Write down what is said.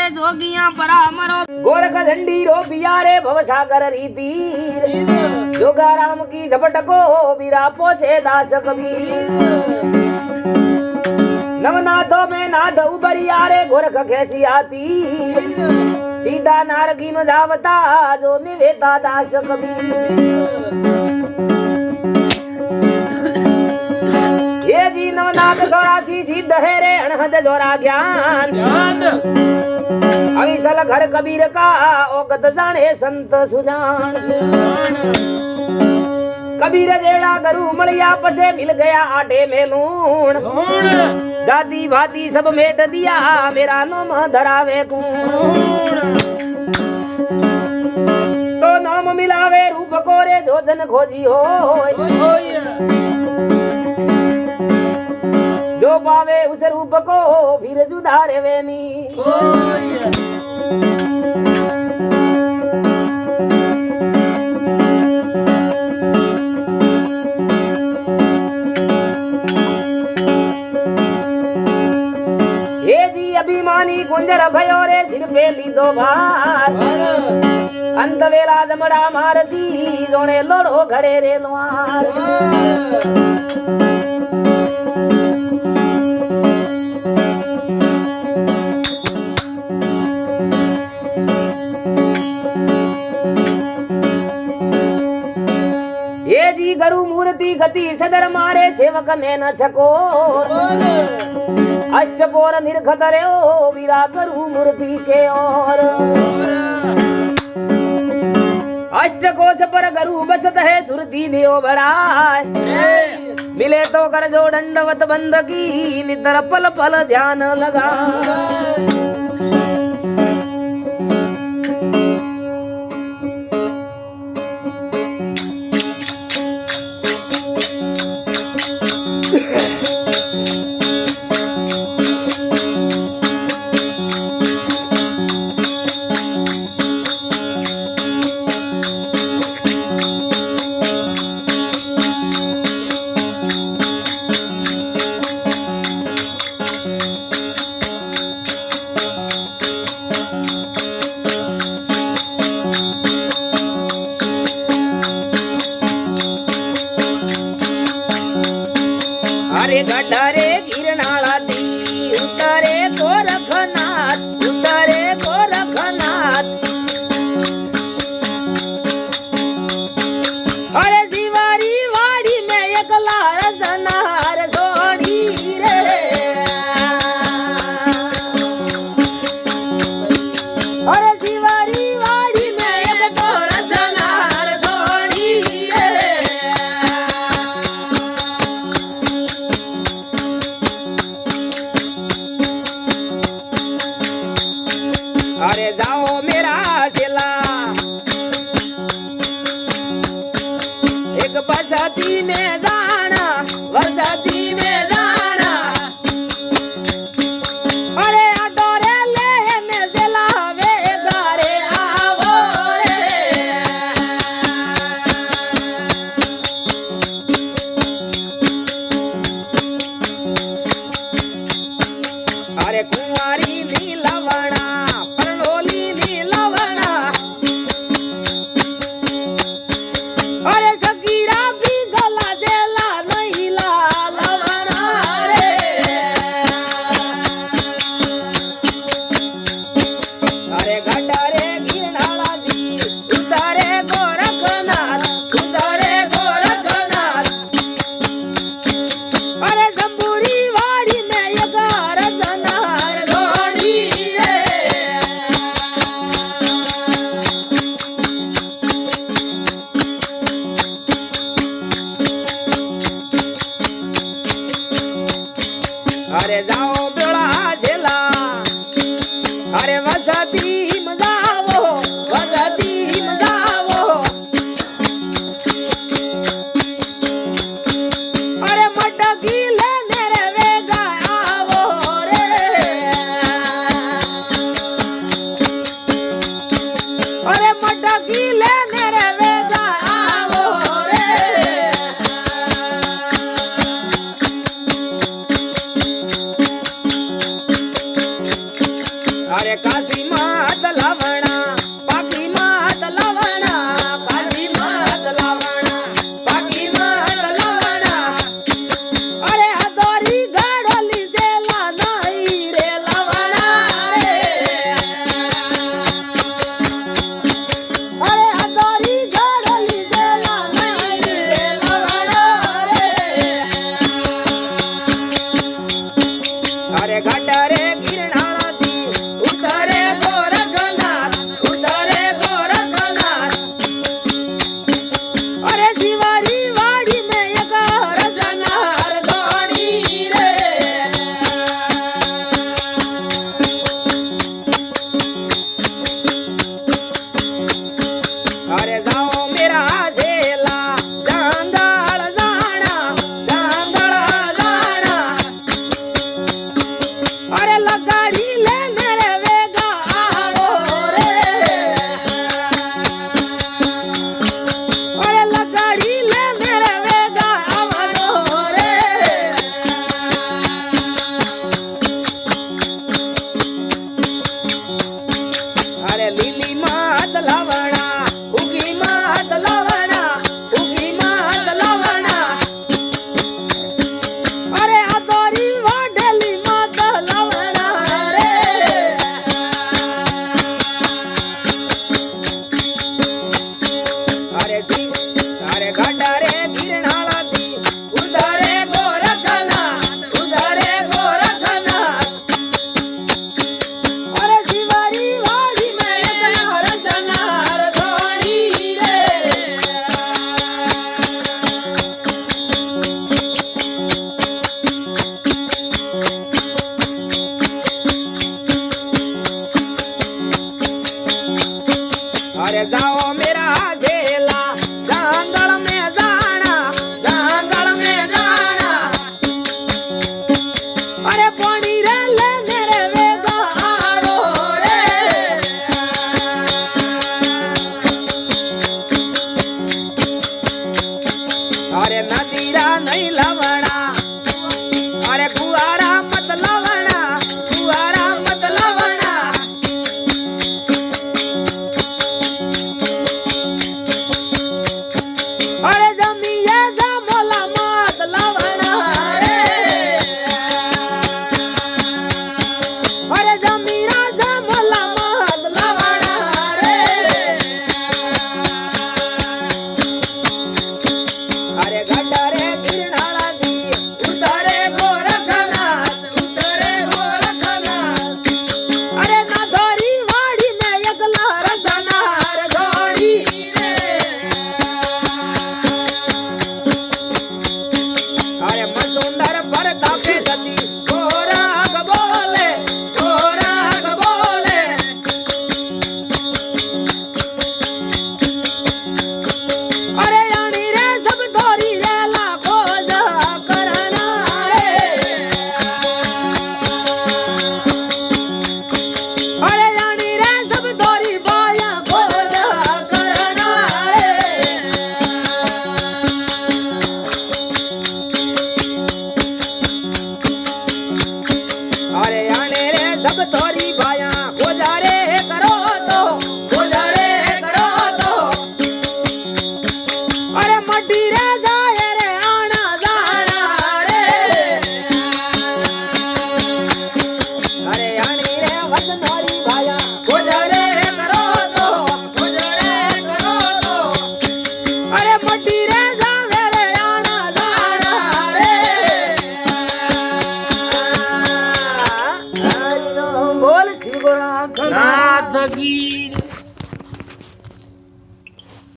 रे जोगिया परामरो गोरख झंडी रो बियारे भवसागर रीतीर जोगा राम की झपट को बीरा पोसे दास कबीर नवनाथों में नाथ उबरिया रे गोरख कैसी आती सीधा नारगी में जावता जो निवेता दास कबीर ये जी नवनाथ 84 सिद्ध है रे अनहद जोरा ज्ञान अविसल घर कबीर का ओगत जाने संत सुजान कबीर जेड़ा गरु मलिया पसे मिल गया आटे में लूण जाति भाती सब मेट दिया मेरा नाम धरावे कूण तो नाम मिलावे रूप को रे जो जन खोजी हो जो पावे उस रूप को फिर जुदारे वेनी ये जी अभिमानी कुंजर भयो रे सिर पे लीधो भार अंत वेला जमड़ा मारसी जोने लोड़ो घड़े रे लोहार गरु मूर्ति गति सदर मारे सेवक ने न छको अष्टपोर निर्खत रे ओ वीरा गरु मूर्ति के और अष्टकोश पर गरु बसत है सुरती देव बड़ाय मिले तो कर जो दंडवत बंद की नितर पल पल ध्यान लगा गडरे गिरनाला दी उतारे गोरखनाथ अरे जीवारी वाड़ी में एक लाल सनार सोनी रे अरे जीवारी वाड़ी में एक गोर सनार सोनी रे अरे जाओ मेरा सिला एक बसती में जाना बसती में जाना अरे डोरे लेने सिला वे गारे आवो रे अरे कुंवारी नीलवणा अरे सकीरा भी जला जेला नहीं लालवना रे अरे गडरे गिरनाला दी उतारे गोरखनाथ अरे जंबूरी वाड़ी में यगार जनार धोनी रे अरे जाओ बेड़ा झेला अरे वसती में जाओ अरे मटकी लेने रे वेगा आवो रे अरे मटकी लेने रे वेगा आवो रे अरे काशी मात लावणा बाकी मात लावणा काशी मात लावणा बाकी मात लावणा अरे हातोरी घडली जेला नाही रे लावणा रे अरे हातोरी घडली जेला नाही रे लावणा रे अरे घाटारे गिरणाळाती उतारे गोरखनाथ उतारे गोरखनाथ अरे शिवारी वाडी में एक रचनार जोडी रे अरे जाओ मेरा झेला जांगाळ जाणा जांगाळ जाणा अरे लगाड़ी ले मेरे वेगा आवो रे अरे लगाड़ी ले मेरे वेगा आवो रे अरे लीली मात लावणा उगी मात लावणा उगी मात लावणा अरे आतोरी वाढली मात लावणा रे अरे जी अरे घाटारे गिरणाळाती उधारे गोरखनाथ उधारे गोरखनाथ अरे शिवारी वाडी में एक रचनार जोडी रे अरे जाओ मेरा झेला जांगल में जाना जांगल में जाना अरे पानी रे ले मेरे वेगा आवो रे अरे नदीरा नहीं लवणा अरे कुआरा मत लवणा कुआरा मत लवणा अरे जमिया जामोला मात लावणा रे अरे जमीरा जामोला मात लावणा रे अरे घाटारे गिरणाळाती उतारे गोरखनाथ उतारे गोरखनाथ अरे नागोरी वाडी में एकला रचनार जोडी रे अरे मसुंदर परतापे सती गोराख बोले गोराख बोले अरे यानी रे सब धोरी रे लाखो जा करना रे अरे यानी रे सब धोरी बाया खोजा करना रे अरे आने रे सब तोरी भाया गुजारे करो तो अरे मड्डी रे जाए रे आना जाना रे अरे आने रे वतनोरी भाया गुजारे करो तो अरे मड्डी रे जाए रे आना जाना रे हरि नाम बोल शिव गोरखनाथ नाथ की